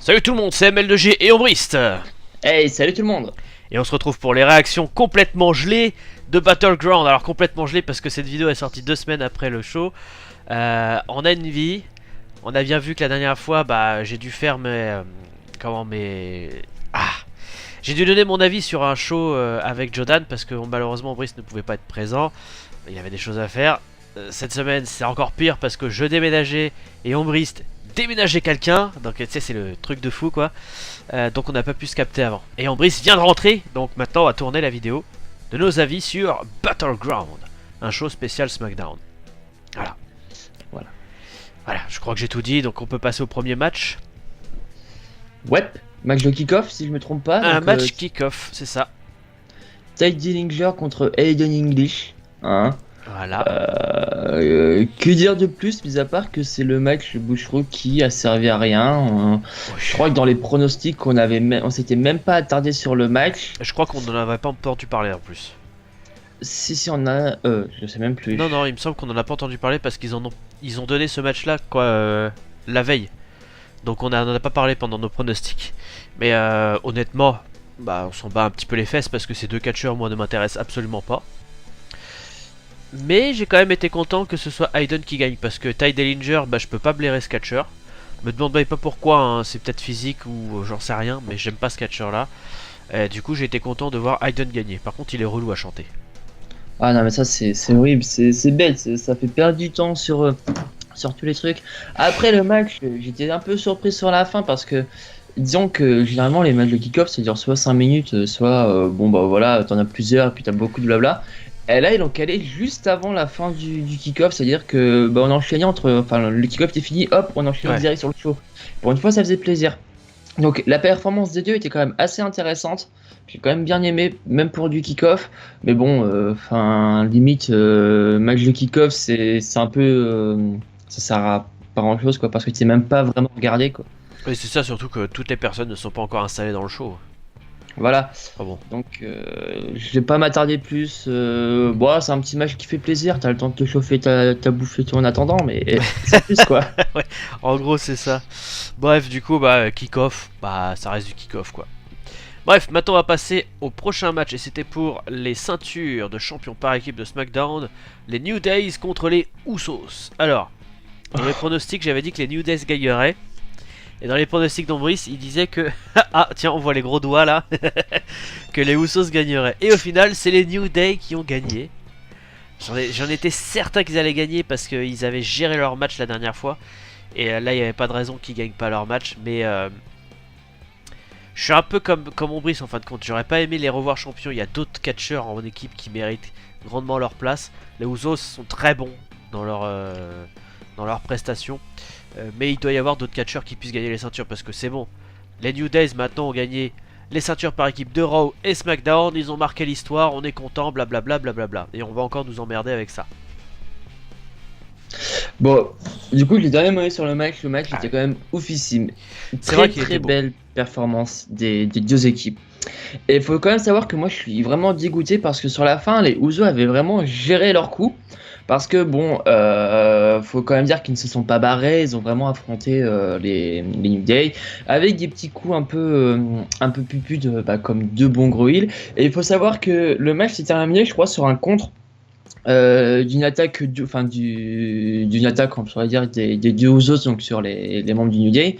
Salut tout le monde, c'est ML2G et Ombrist. Hey, salut tout le monde. Et on se retrouve pour les réactions complètement gelées de Battleground. Alors complètement gelées parce que cette vidéo est sortie 2 semaines après le show. On a une vie. On a bien vu que la dernière fois, j'ai dû faire j'ai dû donner mon avis sur un show avec Jodan parce que malheureusement Ombrist ne pouvait pas être présent. Il y avait des choses à faire. Cette semaine c'est encore pire parce que je déménageais et Ombrist déménager quelqu'un, donc tu sais c'est le truc de fou quoi, donc on n'a pas pu se capter avant. Et Ombrist vient de rentrer, donc maintenant on va tourner la vidéo de nos avis sur Battleground, un show spécial SmackDown. Voilà, je crois que j'ai tout dit, donc on peut passer au premier match. Ouais, match de kick-off si je me trompe pas. Un donc, match kick-off, c'est ça. Ty Dillinger contre Aiden English. Hein. Voilà. Que dire de plus, mis à part que c'est le match Bouchereau qui a servi à rien. Je crois que dans les pronostics, on s'était même pas attardé sur le match. Je crois qu'on n'en avait pas entendu parler en plus. Si on a, je sais même plus. Non, il me semble qu'on n'en a pas entendu parler parce qu'ils ont donné ce match-là quoi la veille. Donc on n'en a pas parlé pendant nos pronostics. Mais honnêtement, on s'en bat un petit peu les fesses parce que ces deux catcheurs, moi, ne m'intéressent absolument pas. Mais j'ai quand même été content que ce soit Aiden qui gagne parce que Ty Dillinger, je peux pas blairer ce catcheur. Me demandez pas pourquoi, hein, c'est peut-être physique ou j'en sais rien, mais j'aime pas ce catcheur là. Du coup j'ai été content de voir Aiden gagner. Par contre il est relou à chanter. Ah non mais ça c'est horrible, c'est bête, ça fait perdre du temps sur tous les trucs. Après le match, j'étais un peu surpris sur la fin parce que disons que généralement les matchs de kick-off ça dure soit 5 minutes, soit voilà, t'en as plusieurs et puis t'as beaucoup de blabla. Et là ils l'ont calé juste avant la fin du kick-off, c'est-à-dire que on enchaînait le kick-off était fini, hop, on enchaînait direct sur le show. Pour une fois ça faisait plaisir. Donc la performance des deux était quand même assez intéressante. J'ai quand même bien aimé, même pour du kick-off. Mais bon, limite, match de kick-off, c'est un peu... ça sert à pas grand-chose, quoi, parce que tu sais même pas vraiment regarder, quoi. Oui, c'est ça, surtout que toutes les personnes ne sont pas encore installées dans le show. Voilà. Ah bon. Donc, je vais pas m'attarder plus. C'est un petit match qui fait plaisir. T'as le temps de te chauffer, t'as bouffé tout en attendant, mais c'est plus, quoi. Ouais, en gros, c'est ça. Bref, du coup, kick-off, ça reste du kick-off, quoi. Bref, maintenant on va passer au prochain match et c'était pour les ceintures de champion par équipe de SmackDown, les New Days contre les Usos. Alors, dans les pronostics, j'avais dit que les New Days gagneraient. Et dans les pronostics d'Ombrist, il disait que... ah, tiens, on voit les gros doigts là. Que les Usos gagneraient. Et au final, c'est les New Day qui ont gagné. J'en étais certain qu'ils allaient gagner parce qu'ils avaient géré leur match la dernière fois. Et là, il n'y avait pas de raison qu'ils gagnent pas leur match. Mais... je suis un peu comme Ombrist en fin de compte, j'aurais pas aimé les revoir champions, il y a d'autres catcheurs en équipe qui méritent grandement leur place. Les Usos sont très bons dans leur prestations, mais il doit y avoir d'autres catcheurs qui puissent gagner les ceintures parce que c'est bon. Les New Days maintenant ont gagné les ceintures par équipe de Raw et SmackDown, ils ont marqué l'histoire, on est content, blablabla, et on va encore nous emmerder avec ça. Bon, du coup, les derniers mots sur le match était quand même oufissime. Très belle performance des deux équipes. Et il faut quand même savoir que moi je suis vraiment dégoûté parce que sur la fin, les Usos avaient vraiment géré leur coup. Parce que faut quand même dire qu'ils ne se sont pas barrés, ils ont vraiment affronté les New Day avec des petits coups un peu pupus comme deux bons gros heels. Et il faut savoir que le match s'est terminé, je crois, sur un contre. D'une attaque, d'une attaque, on pourrait dire, des deux Usos, donc sur les membres du New Day.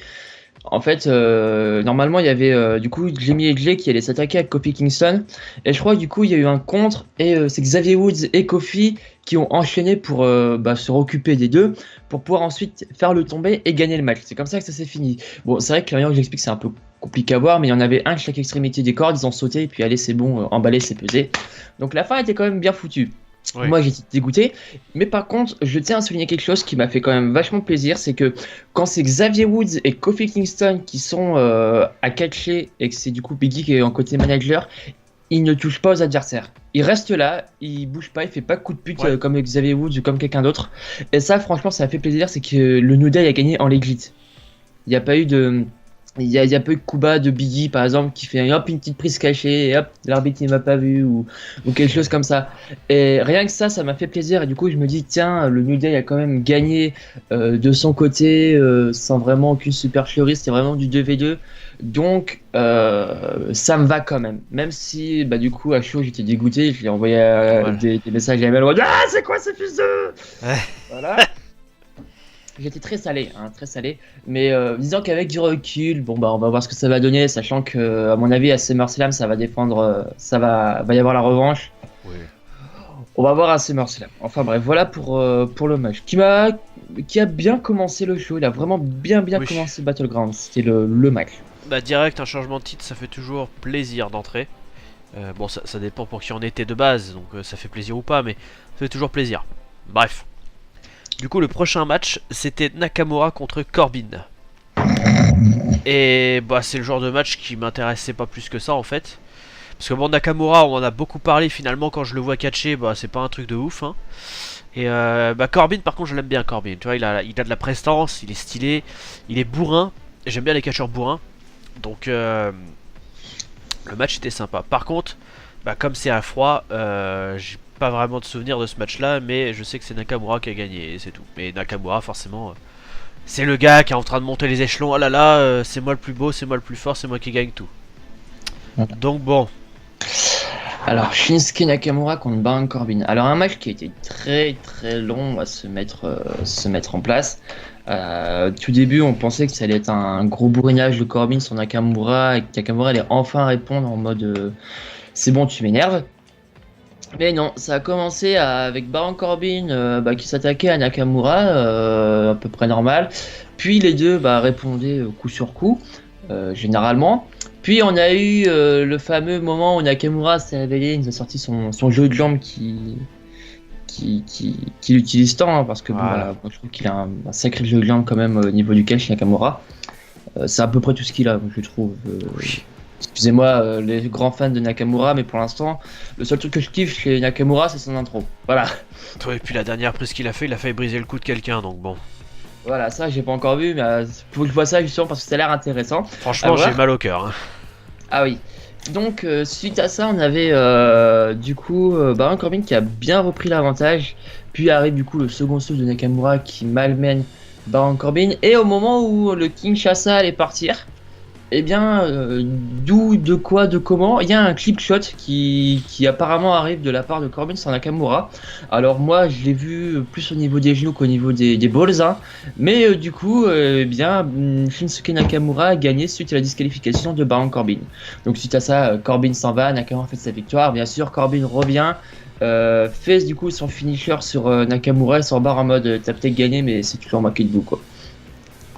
En fait, normalement, il y avait du coup Jamie Edgley qui allait s'attaquer à Kofi Kingston. Et je crois que du coup, il y a eu un contre. Et c'est Xavier Woods et Kofi qui ont enchaîné pour se occuper des deux. Pour pouvoir ensuite faire le tomber et gagner le match. C'est comme ça que ça s'est fini. Bon, c'est vrai que la manière que j'explique, c'est un peu compliqué à voir. Mais il y en avait un chaque extrémité des cordes. Ils ont sauté. Et puis, allez, c'est bon, emballer, c'est pesé. Donc la fin était quand même bien foutue. Ouais. Moi j'étais dégoûté, mais par contre je tiens à souligner quelque chose qui m'a fait quand même vachement plaisir, c'est que quand c'est Xavier Woods et Kofi Kingston qui sont à catcher et que c'est du coup Biggie qui est en côté manager, ils ne touchent pas aux adversaires. Il reste là, il bouge pas, il fait pas coup de pute comme Xavier Woods ou comme quelqu'un d'autre. Et ça franchement ça m'a fait plaisir, c'est que le New Day a gagné en legit. Il n'y a pas eu de il y a peu de coups bas de Biggie par exemple qui fait hop une petite prise cachée et hop l'arbitre il m'a pas vu ou quelque chose comme ça. Et rien que ça m'a fait plaisir et du coup je me dis tiens le New Day a quand même gagné de son côté sans vraiment aucune supercherie, c'était vraiment du 2v2. Donc ça me va quand même si bah du coup à chaud j'étais dégoûté, je lui ai envoyé Voilà. des messages à Emmanuel, ah c'est quoi ce fils de... Ouais. Voilà. J'étais très salé, hein, très salé. Mais disons qu'avec du recul, bon bah on va voir ce que ça va donner, sachant que à mon avis à SummerSlam ça va défendre, va y avoir la revanche. Oui. On va voir à SummerSlam. Enfin bref, voilà pour le match qui a bien commencé le show. Il a vraiment bien Oui. commencé Battleground. C'était le match. Bah direct, un changement de titre, ça fait toujours plaisir d'entrer. Bon, ça dépend pour qui on était de base, donc ça fait plaisir ou pas, mais ça fait toujours plaisir. Bref. Du coup, le prochain match, c'était Nakamura contre Corbin. Et bah, c'est le genre de match qui m'intéressait pas plus que ça en fait. Parce que bon, Nakamura, on en a beaucoup parlé finalement quand je le vois catcher, bah c'est pas un truc de ouf. Hein. Et bah Corbin, par contre, je l'aime bien Corbin. Tu vois, il a de la prestance, il est stylé, il est bourrin. J'aime bien les catcheurs bourrins. Donc le match était sympa. Par contre, bah, comme c'est à froid, j'ai pas vraiment de souvenir de ce match-là, mais je sais que c'est Nakamura qui a gagné, et c'est tout. Mais Nakamura, forcément, c'est le gars qui est en train de monter les échelons. Oh là là, c'est moi le plus beau, c'est moi le plus fort, c'est moi qui gagne tout. Donc bon. Alors Shinsuke Nakamura contre Baron Corbin. Alors un match qui a été très long à se mettre en place. Tout début, on pensait que ça allait être un gros bourrinage de Corbin sur Nakamura et que Nakamura allait enfin répondre en mode c'est bon, tu m'énerves. Mais non, ça a commencé avec Baron Corbin qui s'attaquait à Nakamura, à peu près normal. Puis les deux répondaient coup sur coup, généralement. Puis on a eu le fameux moment où Nakamura s'est révélé, il nous a sorti son jeu de jambes qu'il utilise tant, hein, parce que bon, Voilà. moi, je trouve qu'il a un sacré jeu de jambes quand même au niveau du catch Nakamura. C'est à peu près tout ce qu'il a, je trouve. Oui. Excusez-moi les grands fans de Nakamura, mais pour l'instant, le seul truc que je kiffe chez Nakamura, c'est son intro. Voilà. Et puis la dernière prise qu'il a fait, il a failli briser le cou de quelqu'un, donc bon. Voilà, ça j'ai pas encore vu, mais faut que je vois ça justement parce que ça a l'air intéressant. Franchement, j'ai mal au cœur. Hein. Ah oui. Donc suite à ça, on avait du coup Baron Corbin qui a bien repris l'avantage. Puis arrive du coup le second souffle de Nakamura qui malmène Baron Corbin. Et au moment où le Kinshasa allait partir, eh bien, d'où, de quoi, de comment, il y a un clip shot qui apparemment arrive de la part de Corbin sur Nakamura. Alors moi, je l'ai vu plus au niveau des genoux qu'au niveau des balls, hein. Mais du coup, eh bien, Shinsuke Nakamura a gagné suite à la disqualification de Baron Corbin. Donc suite à ça, Corbin s'en va, Nakamura fait sa victoire. Bien sûr, Corbin revient, fait du coup son finisher sur Nakamura, il s'en barre en mode t'as peut-être gagné, mais c'est toujours marqué debout quoi.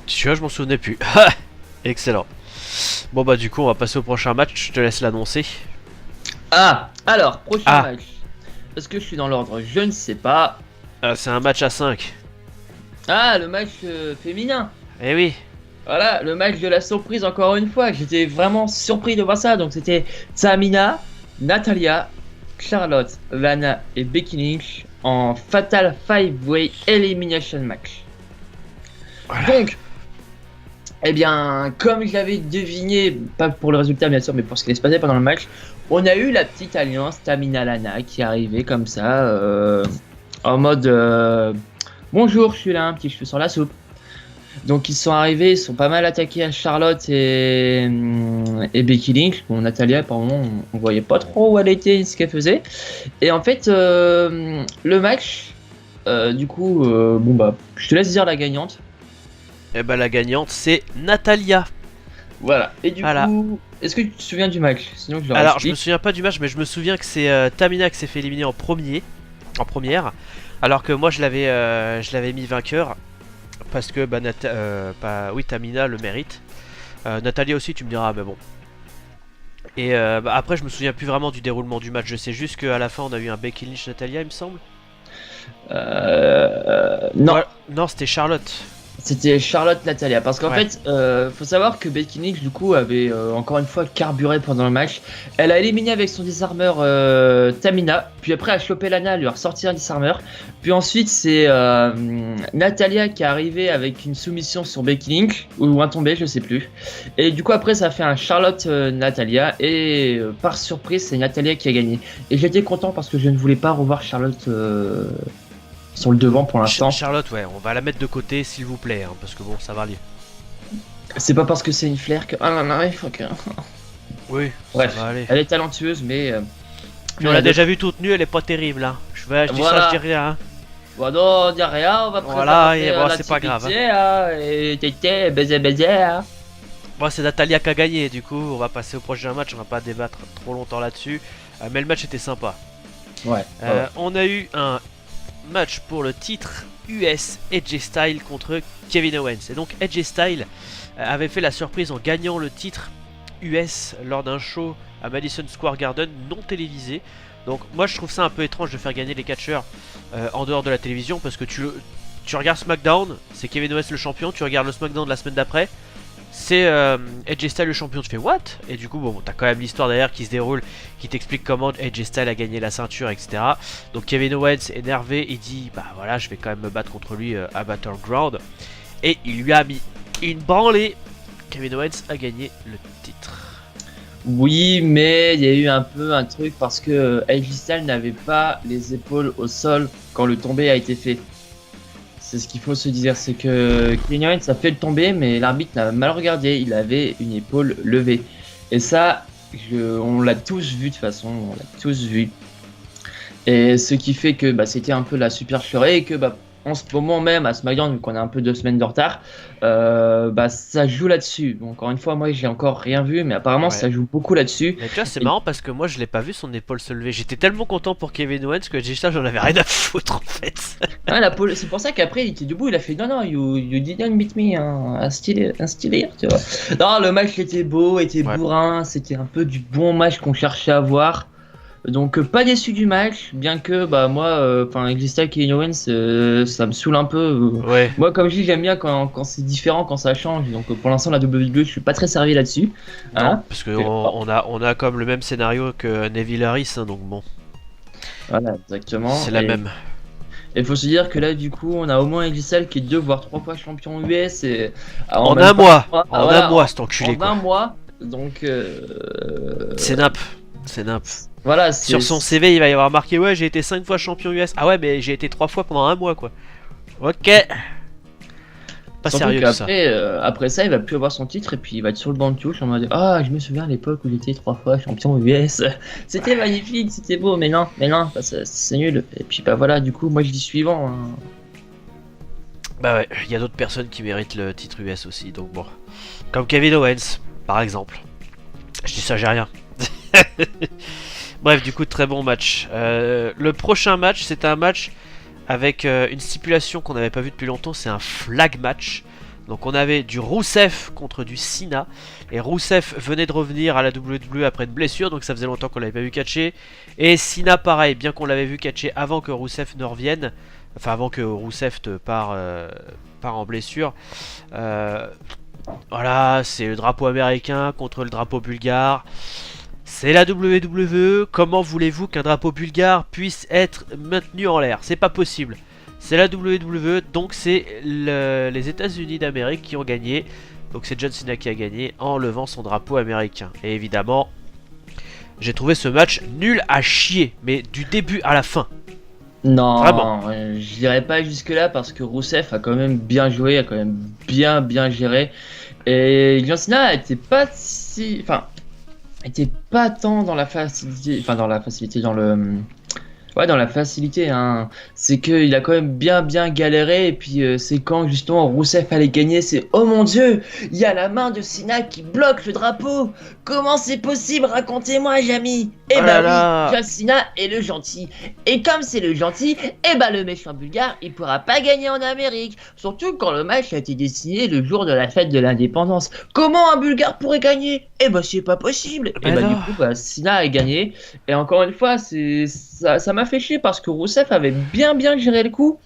Tu vois, je m'en souvenais plus. Excellent. Bon bah du coup on va passer au prochain match, je te laisse l'annoncer. Ah, alors, prochain match. Est-ce que je suis dans l'ordre? Je ne sais pas. C'est un match à 5. Ah, le match féminin. Eh oui. Voilà, le match de la surprise encore une fois. J'étais vraiment surpris de voir ça. Donc c'était Tamina, Natalia, Charlotte, Lana et Becky Lynch en Fatal 5-Way Elimination Match. Voilà. Donc, eh bien, comme je l'avais deviné, pas pour le résultat bien sûr, mais pour ce qui allait se passer pendant le match, on a eu la petite alliance Tamina-Lana qui est arrivée comme ça, en mode bonjour, je suis là, un petit cheveu sur la soupe. Donc ils sont arrivés, ils sont pas mal attaqués à Charlotte et Becky Lynch. Bon, Natalia, par moment, on voyait pas trop où elle était, ce qu'elle faisait. Et en fait, le match, du coup, bon bah, je te laisse dire la gagnante. Et bah la gagnante c'est Natalia. Voilà. Et du Voilà. coup, est-ce que tu te souviens du match? Sinon, je le Alors explique. je me souviens pas du match, mais je me souviens que c'est Tamina qui s'est fait éliminer en première, alors que moi je l'avais mis vainqueur parce que bah, oui Tamina le mérite. Natalia aussi tu me diras, mais bon. Et bah, après je me souviens plus vraiment du déroulement du match, je sais juste qu'à la fin on a eu un Becky Lynch Natalia il me semble. Non. Ouais, non c'était Charlotte. C'était Charlotte Natalia parce qu'en Ouais. fait, faut savoir que Becky Lynch du coup avait encore une fois carburé pendant le match. Elle a éliminé avec son disarmeur Tamina, puis après a chopé Lana, elle lui a ressorti un disarmeur. Puis ensuite c'est Natalia qui est arrivée avec une soumission sur Becky Lynch ou un tombé, je sais plus. Et du coup après ça a fait un Charlotte Natalia et par surprise c'est Natalia qui a gagné. Et j'étais content parce que je ne voulais pas revoir Charlotte sur le devant pour l'instant. Charlotte, ouais, on va la mettre de côté s'il vous plaît, hein, parce que bon, ça va aller. C'est pas parce que c'est une flair que. Ah non, non, il faut que. Oui, Bref, ça va aller. elle est talentueuse, mais. Puis on l'a déjà vu toute nue, elle est pas terrible, hein. Je dis Voilà. ça, je dis rien. Hein. Bon, non, dis rien, on va Voilà, présenter et bon, la c'est pas grave, activité, hein, et tété, baiser, hein. Bon, c'est Natalia qui a gagné, du coup, on va passer au prochain match, on va pas débattre trop longtemps là-dessus. Mais le match était sympa. Ouais. On a eu un match pour le titre US Edge Style contre Kevin Owens. Et donc Edge Style avait fait la surprise en gagnant le titre US lors d'un show à Madison Square Garden non télévisé. Donc moi je trouve ça un peu étrange de faire gagner les catcheurs en dehors de la télévision parce que tu regardes SmackDown, c'est Kevin Owens le champion, tu regardes le SmackDown de la semaine d'après, c'est Edge Styles le champion, tu fais what? Et du coup bon t'as quand même l'histoire derrière qui se déroule, qui t'explique comment Edge Styles a gagné la ceinture, etc. Donc Kevin Owens énervé, il dit bah voilà je vais quand même me battre contre lui à Battleground. Et il lui a mis une branlée. Kevin Owens a gagné le titre. Oui, mais il y a eu un peu un truc parce que Edge Styles n'avait pas les épaules au sol quand le tombé a été fait. C'est ce qu'il faut se dire, c'est que Kevin Owens a fait le tombé, mais l'arbitre l'a mal regardé, il avait une épaule levée. Et ça, on l'a tous vu de toute façon, on l'a tous vu. Et ce qui fait que bah, c'était un peu la supercherie et que bah, en ce moment même à SmackDown, vu qu'on a un peu 2 semaines de retard, bah, ça joue là-dessus. Bon, encore une fois, moi j'ai encore rien vu, mais apparemment Ouais. ça joue beaucoup là-dessus. Mais tu vois, c'est marrant parce que moi je l'ai pas vu son épaule se lever. J'étais tellement content pour Kevin Owens que j'ai j'en avais rien à foutre en fait. Ah, c'est pour ça qu'après il était debout, il a fait non, non, you didn't beat me, hein, un style, tu vois. Non, le match était beau, était Ouais. bourrin, c'était un peu du bon match qu'on cherchait à voir. Donc pas déçu du match, bien que bah moi, enfin Exista Kevin Owens, ça me saoule un peu. Ouais. Moi comme je dis j'aime bien quand c'est différent, quand ça change. Donc pour l'instant la WWE je suis pas très servi là-dessus. Non, Hein. parce que on a comme le même scénario que Neville Harris, hein, donc bon, Voilà exactement. c'est la Et même. il faut se dire que là du coup on a au moins Exista qui est 2 voire 3 fois champion US et En même un pas- mois, Ah, en voilà, un mois, cet enculé en quoi. un mois. Donc C'est nappe, c'est nappe. voilà, Sur son CV, il va y avoir marqué ouais, j'ai été 5 fois champion US. Ah ouais, mais j'ai été 3 fois pendant un mois quoi. Ok. Pas surtout sérieux tout ça. qu'après après ça, il va plus avoir son titre et puis il va être sur le banc de touche en mode ah, je me souviens à l'époque où j'étais 3 fois champion US. C'était magnifique, c'était beau, mais non, bah, c'est nul. Et puis bah voilà, du coup, moi je dis suivant. Hein. Bah ouais, il y a d'autres personnes qui méritent le titre US aussi, donc bon. Comme Kevin Owens, par exemple. Je dis ça, j'ai rien. Bref, du coup, très bon match. Le prochain match, c'est un match avec une stipulation qu'on n'avait pas vue depuis longtemps, c'est un flag match. Donc on avait du Rusev contre du Cena. Et Rusev venait de revenir à la WWE après une blessure, donc ça faisait longtemps qu'on l'avait pas vu catcher. Et Cena pareil, bien qu'on l'avait vu catcher avant que Rusev ne revienne, enfin avant que Rusev part en blessure. Voilà, c'est le drapeau américain contre le drapeau bulgare. C'est la WWE, comment voulez-vous qu'un drapeau bulgare puisse être maintenu en l'air? C'est pas possible. C'est la WWE, donc c'est les États-Unis d'Amérique qui ont gagné. Donc c'est John Cena qui a gagné en levant son drapeau américain. Et évidemment, j'ai trouvé ce match nul à chier, mais du début à la fin. Non, Vraiment. je dirais pas jusque là parce que Rousseff a quand même bien joué, a quand même bien géré. Et John Cena était pas si, enfin, était pas tant dans la facilité, enfin dans la facilité, dans le, ouais, dans la facilité. Hein. C'est que il a quand même bien galéré. Et puis c'est quand justement Rousseff allait gagner, c'est oh mon Dieu, il y a la main de Cena qui bloque le drapeau. Comment c'est possible? Racontez-moi, Jamy. Et Oh bah là là. oui, John Cena est le gentil. Et comme c'est le gentil, et bah le méchant bulgare, il pourra pas gagner en Amérique. Surtout quand le match a été dessiné le jour de la fête de l'indépendance. Comment un bulgare pourrait gagner? Et bah c'est pas possible. Et bah non. du coup, bah Cena a gagné. Et encore une fois, ça m'a fait chier parce que Rousseff avait bien géré le coup.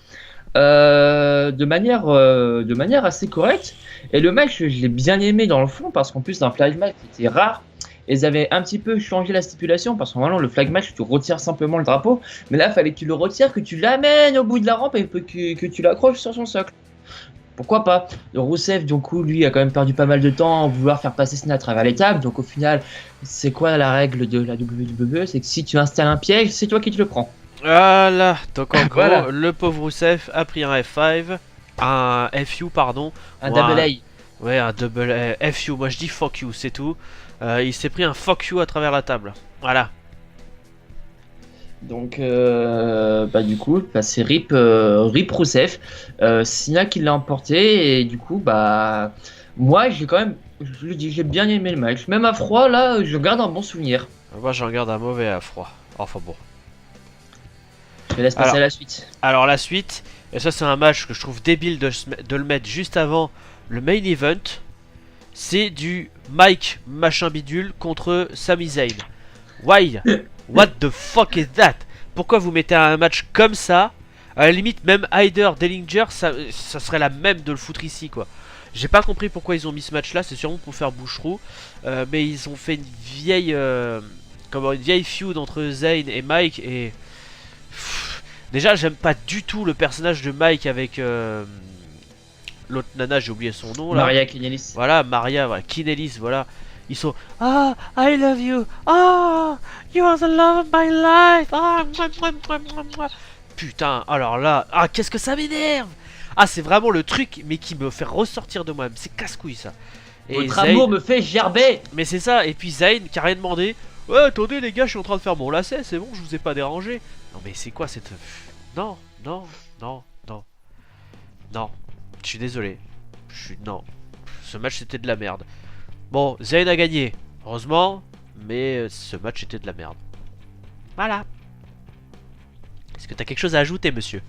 de manière assez correcte. Et le match, je l'ai bien aimé dans le fond parce qu'en plus, un flag match était rare. Et ils avaient un petit peu changé la stipulation parce que normalement, le flag match, tu retires simplement le drapeau. Mais là, il fallait que tu le retires, que tu l'amènes au bout de la rampe et que tu l'accroches sur son socle. Pourquoi pas? Rousseff, du coup, lui, a quand même perdu pas mal de temps à vouloir faire passer Cena à travers les tables. Donc au final, c'est quoi la règle de la WWE? C'est que si tu installes un piège, c'est toi qui te le prends. Voilà, donc en gros, Voilà. le pauvre Rousseff a pris un F5, un FU, pardon. Un ou double A. Ouais, un double FU, moi je dis fuck you, c'est tout. Il s'est pris un fuck you à travers la table. Voilà. Donc, du coup, c'est Rip Rousseff. Cena qui l'a emporté. Et du coup, moi, j'ai quand même, je le dis, j'ai bien aimé le match. Même à froid, là, je garde un bon souvenir. Moi j'en garde un mauvais à froid. Enfin bon. Je laisse passer à la suite. Alors la suite, et ça c'est un match que je trouve débile de le mettre juste avant le main event. C'est du Mike machin bidule contre Sami Zayn. Why? What the fuck is that? Pourquoi vous mettez un match comme ça? À la limite, même Hyder, Dellinger, ça serait la même de le foutre ici, quoi. J'ai pas compris pourquoi ils ont mis ce match là, c'est sûrement pour faire boucherou. Mais ils ont fait une vieille feud entre Zayn et Mike. Et déjà, j'aime pas du tout le personnage de Mike avec l'autre nana, j'ai oublié son nom là. Maria Kanellis. Voilà, Maria, voilà, Kanellis, voilà. Ils sont ah, I love you. Ah, you are the love of my life. Ah, putain, alors là, ah, qu'est-ce que ça m'énerve. Ah, c'est vraiment le truc, mais qui me fait ressortir de moi-même. C'est casse-couille ça. Et votre amour me fait gerber. Mais c'est ça, et puis Zayn qui a rien demandé. Ouais, attendez les gars, je suis en train de faire mon lacet, c'est bon, je vous ai pas dérangé. Non mais c'est quoi cette... Non, non, non, non. Non, je suis désolé. Non. Ce match c'était de la merde. Bon, Zayn a gagné, heureusement, mais ce match était de la merde. Voilà. Est-ce que t'as quelque chose à ajouter, monsieur?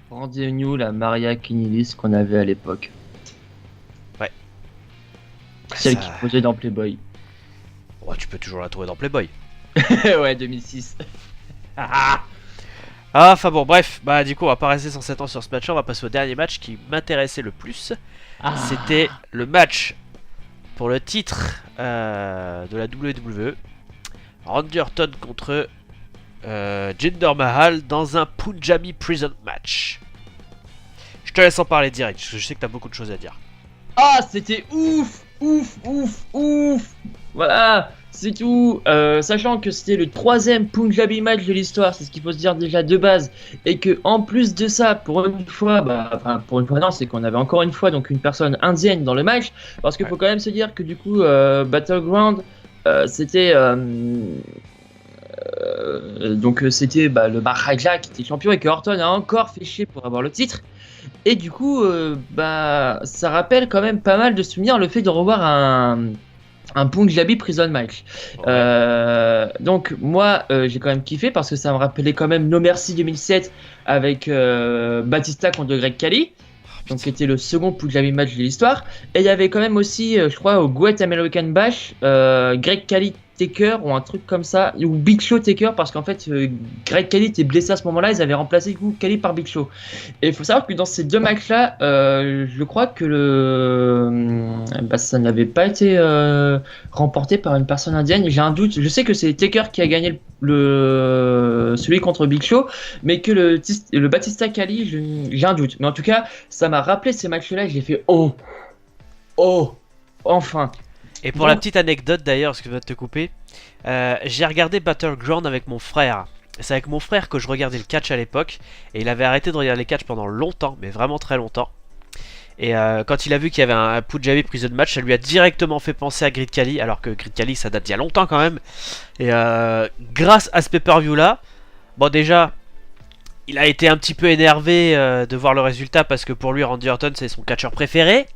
Rendez-nous la Maria Kanellis qu'on avait à l'époque. Ouais. Celle ça... qui posait dans Playboy. Ouais, tu peux toujours la trouver dans Playboy. Ouais, 2006. Ah, enfin bon, bref, bah du coup on va pas rester 107 ans sur ce match, on va passer au dernier match qui m'intéressait le plus. C'était le match pour le titre de la WWE. Randy Orton contre Jinder Mahal dans un Punjabi Prison Match. Je te laisse en parler direct, parce que je sais que t'as beaucoup de choses à dire. Ah, c'était ouf. Voilà, c'est tout. Sachant que c'était le 3ème Punjabi match de l'histoire, c'est ce qu'il faut se dire déjà de base. Et que en plus de ça, pour une fois, pour une fois non, c'est qu'on avait encore une fois donc une personne indienne dans le match. Parce qu'il faut quand même se dire que du coup, Battleground, c'était c'était le Maharaja qui était champion et que Orton a encore fait chier pour avoir le titre. Et du coup, ça rappelle quand même pas mal de souvenirs le fait de revoir un Punjabi Prison Match. Ouais. Donc moi, j'ai quand même kiffé parce que ça me rappelait quand même No Mercy 2007 avec Batista contre Greg Khali. Donc qui était le second Punjabi match de l'histoire. Et il y avait quand même aussi, je crois, au Great American Bash, Greg Khali Taker ou un truc comme ça, ou Big Show Taker, parce qu'en fait Greg Khali était blessé à ce moment-là, ils avaient remplacé du coup Khali par Big Show. Et il faut savoir que dans ces deux matchs-là, je crois que ça n'avait pas été remporté par une personne indienne. J'ai un doute, je sais que c'est Taker qui a gagné celui contre Big Show, mais que le Batista Khali, j'ai un doute. Mais en tout cas, ça m'a rappelé ces matchs-là et j'ai fait oh, enfin. Et pour la petite anecdote d'ailleurs, parce que je vais te couper, j'ai regardé Battleground avec mon frère. C'est avec mon frère que je regardais le catch à l'époque. Et il avait arrêté de regarder les catch pendant longtemps, mais vraiment très longtemps. Et quand il a vu qu'il y avait un Punjabi Prison Match, ça lui a directement fait penser à Great Khali. Alors que Great Khali ça date d'il y a longtemps quand même. Et grâce à ce pay-per-view là, bon déjà, il a été un petit peu énervé de voir le résultat. Parce que pour lui Randy Orton c'est son catcheur préféré.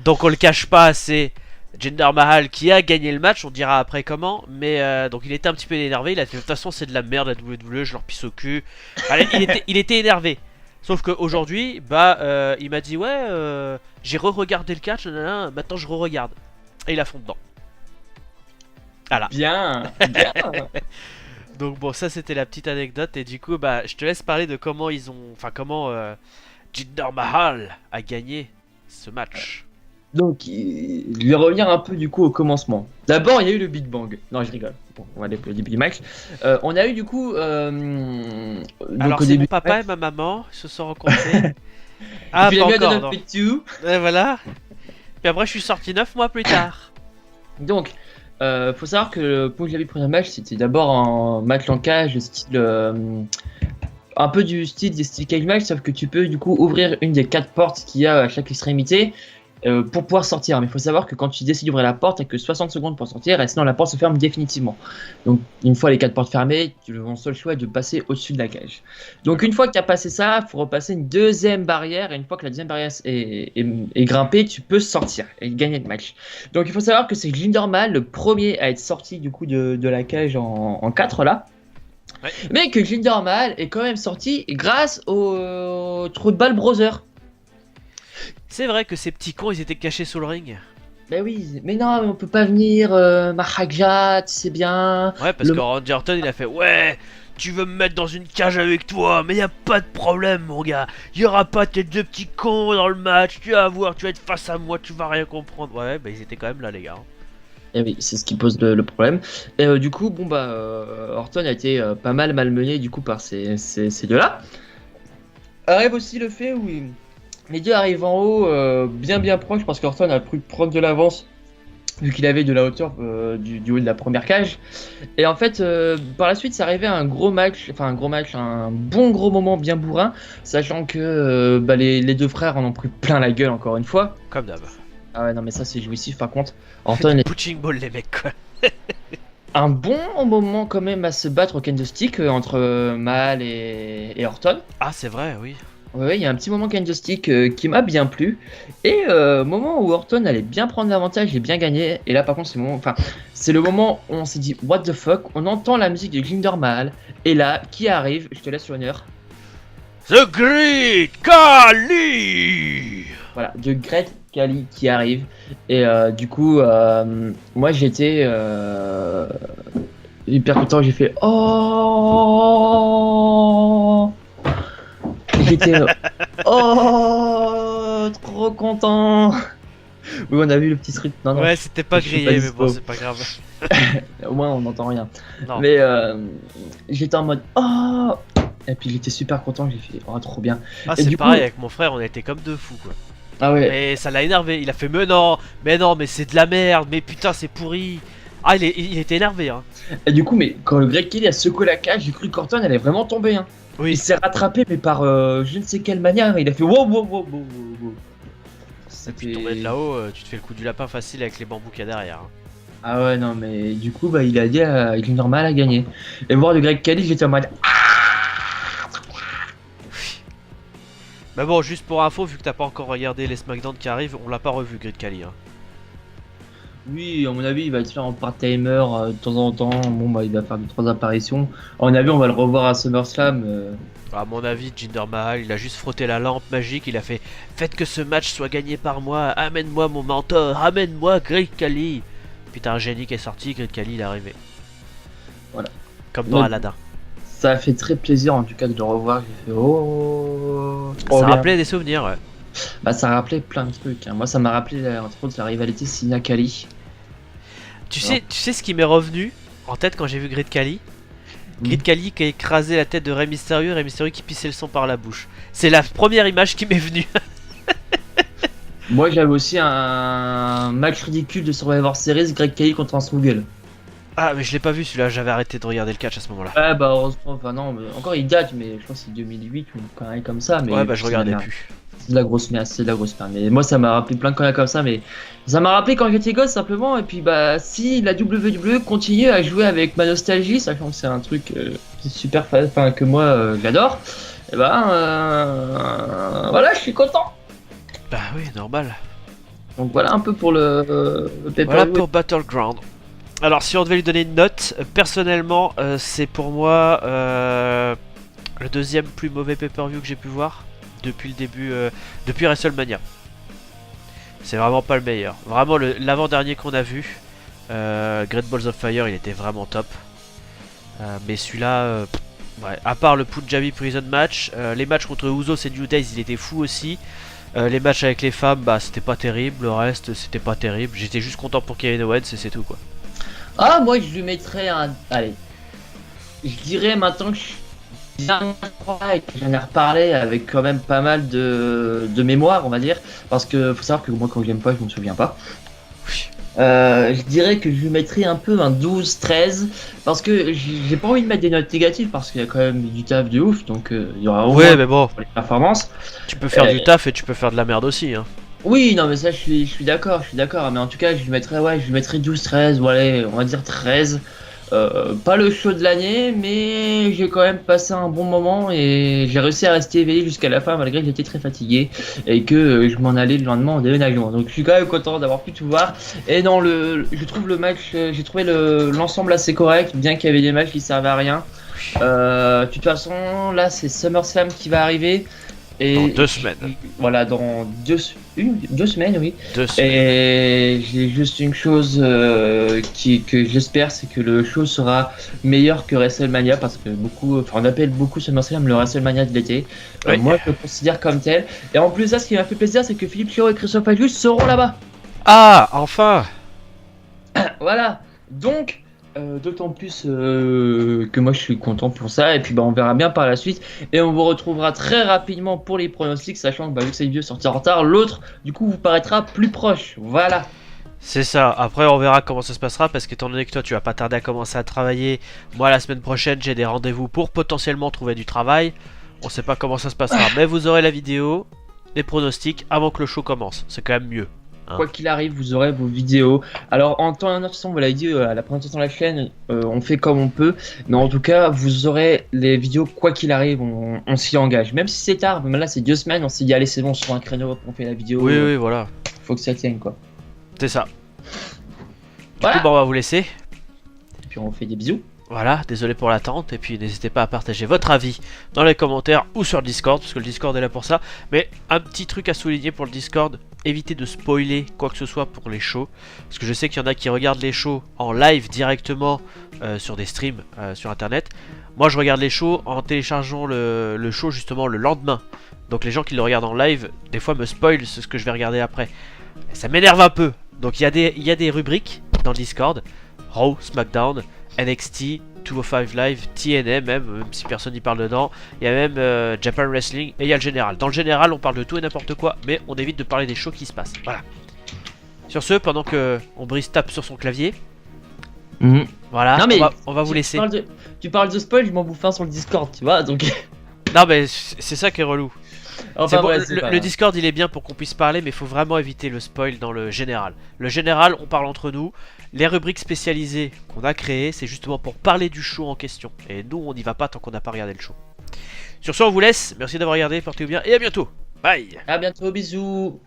Donc on le cache pas, c'est Jinder Mahal qui a gagné le match, on dira après comment, mais donc il était un petit peu énervé, il a fait de toute façon c'est de la merde la WWE, je leur pisse au cul. Allez, il était énervé. Sauf qu'aujourd'hui, il m'a dit ouais, j'ai re-regardé le catch, maintenant je re-regarde. Et il a fond dedans. Voilà. Bien. Donc bon, ça c'était la petite anecdote. Et du coup, bah, je te laisse parler de comment ils ont... Enfin, comment Jinder Mahal a gagné ce match. Donc, je vais revenir un peu du coup au commencement. D'abord, il y a eu le Big Bang. Non, je rigole. Bon, on va aller pour le début du match. On a eu du coup. Donc Alors, au c'est mon début. papa et ma maman se sont rencontrés. Ah, Puis pas il a encore, mis non. Two. Et voilà. Puis après, je suis sorti 9 mois plus tard. Donc, faut savoir que pour que j'avais le premier match, c'était d'abord un match en cage, style. Un peu du style des styles cage match, sauf que tu peux du coup ouvrir une des 4 portes qu'il y a à chaque extrémité. Pour pouvoir sortir, mais il faut savoir que quand tu décides d'ouvrir la porte, t'as que 60 secondes pour sortir, et sinon la porte se ferme définitivement. Donc une fois les 4 portes fermées, ton seul choix est de passer au-dessus de la cage. Donc une fois que tu as passé ça, il faut repasser une deuxième barrière, et une fois que la deuxième barrière est grimpée, tu peux sortir et gagner le match. Donc il faut savoir que c'est Jinder Mahal, le premier à être sorti du coup de la cage en 4 là. Ouais. Mais que Jinder Mahal est quand même sorti grâce au trou de balle Brother. c'est vrai que ces petits cons, ils étaient cachés sous le ring. Bah oui, mais non, mais on peut pas venir, Maharaja, c'est bien. Ouais, parce que Randy Orton, il a fait ouais, tu veux me mettre dans une cage avec toi, mais y a pas de problème, mon gars. Y aura pas tes deux petits cons dans le match. Tu vas voir, tu vas être face à moi, tu vas rien comprendre. Ouais, bah ils étaient quand même là, les gars. Et oui, c'est ce qui pose le problème. Et du coup, bon bah, Orton a été pas mal malmené du coup par ces deux-là. Arrive aussi le fait où les deux arrivent en haut, bien proches, parce qu'Orton a pu prendre de l'avance vu qu'il avait de la hauteur du haut de la première cage. Et en fait, par la suite, ça arrivait à un gros match, un bon gros moment bien bourrin, sachant que bah, les deux frères en ont pris plein la gueule encore une fois. Comme d'hab. Ah ouais, non mais ça c'est jouissif par contre. Orton est Punching ball, les mecs, quoi. un bon moment quand même à se battre au candlestick entre Mahal et Orton. Ah, c'est vrai, oui. Ouais, il y a un petit moment candlestick qui m'a bien plu. Et moment où Orton allait bien prendre l'avantage et bien gagner. Et là par contre c'est le moment où on s'est dit what the fuck. On entend la musique de Jinder Mahal. Et là, qui arrive? Je te laisse l'honneur. The Great Khali. Voilà, de Great Khali qui arrive. Et du coup, moi j'étais hyper content. J'ai fait oh. J'étais oh trop content. Oui, on a vu le petit truc. Non, ouais, c'était pas grillé, mais bon, c'est pas grave. Au moins, on n'entend rien. Non. Mais j'étais en mode oh. Et puis j'étais super content. J'ai fait oh trop bien. Ah, et c'est du pareil coup... avec mon frère, on a été comme deux fous, quoi. Ah ouais. Mais ça l'a énervé. Il a fait mais non, mais c'est de la merde, mais putain, c'est pourri. Ah, il était énervé, hein. Et du coup, mais quand le Great Khali a secoué la cage, j'ai cru qu'Orton allait vraiment tomber, hein. Oui. Il s'est rattrapé, mais par je ne sais quelle manière. Il a fait wow. Ça Et puis tomber de là-haut, tu te fais le coup du lapin facile avec les bambous qu'il y a derrière. Hein. Ah ouais, non, mais du coup, bah, il a dit avec une normale à gagner. Et voir le Great Khali, j'étais en mode. Mais bon, juste pour info, vu que t'as pas encore regardé les SmackDown qui arrivent, on l'a pas revu, Great Khali. Hein. Oui, à mon avis, il va être faire en part-timer de temps en temps. Bon, bah, il va faire 2-3 apparitions. À mon avis, on va le revoir à SummerSlam. À mon avis, Jinder Mahal, il a juste frotté la lampe magique, il a fait « Faites que ce match soit gagné par moi, amène-moi mon mentor, amène-moi Great Khali !» Puis t'as un génie qui est sorti, Great Khali il est arrivé. Voilà. Comme dans Ouais. Aladdin. Ça a fait très plaisir en tout cas de le revoir. J'ai fait oh. Ça rappelait des souvenirs, ouais. Bah, ça rappelait plein de trucs. Hein. Moi, ça m'a rappelé entre autres la rivalité Cena-Khali. Tu sais ce qui m'est revenu en tête quand j'ai vu Great Khali? Great Khali qui a écrasé la tête de Rey Mysterio qui pissait le sang par la bouche. C'est la première image qui m'est venue. Moi, j'avais aussi un match ridicule de Survivor Series, Great Khali contre un Struggle. Ah, mais je l'ai pas vu celui-là, j'avais arrêté de regarder le catch à ce moment-là. Ouais, bah heureusement, enfin non, mais encore il date, mais je crois que c'est 2008 ou une connerie comme ça. Mais ouais, bah je regardais plus. C'est de la grosse merde, c'est de la grosse merde. Mais moi, ça m'a rappelé plein de conneries comme ça, mais ça m'a rappelé quand j'étais gosse simplement. Et puis, bah, si la WWE continue à jouer avec ma nostalgie, sachant que c'est un truc qui est super enfin que moi j'adore, et ben voilà, je suis content. Bah oui, normal. Donc voilà un peu pour le pay-per-view. Voilà pour Battleground. Alors si on devait lui donner une note, personnellement c'est pour moi le deuxième plus mauvais pay-per-view que j'ai pu voir depuis le début, depuis WrestleMania. C'est vraiment pas le meilleur. Vraiment l'avant-dernier qu'on a vu, Great Balls of Fire, il était vraiment top. Mais celui-là, ouais, à part le Punjabi Prison match, les matchs contre Usos et New Days, il était fou aussi. Les matchs avec les femmes, bah c'était pas terrible, le reste c'était pas terrible. J'étais juste content pour Kevin Owens et c'est tout quoi. Ah, moi je lui mettrais un. Allez. Je dirais maintenant que j'en ai reparlé avec quand même pas mal de mémoire, on va dire. Parce que faut savoir que moi, quand je l'aime pas, je me souviens pas. Je dirais que je lui mettrais un peu un 12-13 parce que j'ai pas envie de mettre des notes négatives parce qu'il y a quand même du taf de ouf, donc il y aura au moins mais bon, pour les performances. Tu peux faire du taf et tu peux faire de la merde aussi. Hein. Oui, non mais ça je suis d'accord, mais en tout cas je lui mettrais 12-13 ou allez, on va dire 13. Pas le show de l'année, mais j'ai quand même passé un bon moment et j'ai réussi à rester éveillé jusqu'à la fin malgré que j'étais très fatigué et que je m'en allais le lendemain en déménagement. Donc je suis quand même content d'avoir pu tout voir. Et dans je trouve le match, j'ai trouvé l'ensemble assez correct, bien qu'il y avait des matchs qui servaient à rien. De toute façon, là c'est SummerSlam qui va arriver. Et dans 2 semaines. Voilà, dans 2 semaines, oui. 2 semaines. Et j'ai juste une chose que j'espère, c'est que le show sera meilleur que WrestleMania, parce que on appelle beaucoup SummerSlam le WrestleMania de l'été. Oui. Moi, je le considère comme tel. Et en plus, ça, ce qui m'a fait plaisir, c'est que Philippe Chiro et Christophe Agius seront là-bas. Ah, enfin. Voilà. Donc, d'autant plus que moi je suis content pour ça, et puis on verra bien par la suite, et on vous retrouvera très rapidement pour les pronostics, sachant que vu que c'est vieux sorti en retard, l'autre du coup vous paraîtra plus proche. Voilà. C'est ça, après on verra comment ça se passera parce qu'étant donné que toi tu vas pas tarder à commencer à travailler, moi la semaine prochaine j'ai des rendez-vous pour potentiellement trouver du travail, on sait pas comment ça se passera, mais vous aurez la vidéo, les pronostics avant que le show commence, c'est quand même mieux. Hein. Quoi qu'il arrive, vous aurez vos vidéos. Alors en temps et en heure, vous l'avez dit à la présentation de la chaîne, on fait comme on peut. Mais en tout cas, vous aurez les vidéos quoi qu'il arrive, on s'y engage. Même si c'est tard, même là c'est 2 semaines, on s'est dit allez c'est bon, sur un créneau, on fait la vidéo. Oui, voilà. Faut que ça tienne quoi. C'est ça. Voilà. Du coup, on va vous laisser. Et puis on fait des bisous. Voilà, désolé pour l'attente, et puis n'hésitez pas à partager votre avis dans les commentaires ou sur le Discord, parce que le Discord est là pour ça. Mais un petit truc à souligner pour le Discord, évitez de spoiler quoi que ce soit pour les shows, parce que je sais qu'il y en a qui regardent les shows en live directement sur des streams sur internet. Moi je regarde les shows en téléchargeant le show justement le lendemain. Donc les gens qui le regardent en live, des fois me spoilent ce que je vais regarder après. Et ça m'énerve un peu. Donc il y a des rubriques dans le Discord, Raw, SmackDown, NXT, 205 Live, TNA même si personne n'y parle dedans. Il y a même Japan Wrestling et il y a le général. Dans le général on parle de tout et n'importe quoi, mais on évite de parler des shows qui se passent. Voilà. Sur ce, pendant que Brice tape sur son clavier, voilà, non, mais on va vous laisser. Tu parles de spoil, je m'en bouffe un sur le Discord, tu vois, donc... Non mais c'est ça qui est relou. Enfin, bon, le Discord il est bien pour qu'on puisse parler, mais il faut vraiment éviter le spoil dans le général. Le général, on parle entre nous. Les rubriques spécialisées qu'on a créées, c'est justement pour parler du show en question. Et nous, on n'y va pas tant qu'on n'a pas regardé le show. Sur ce, on vous laisse. Merci d'avoir regardé, portez-vous bien et à bientôt. Bye. À bientôt, bisous.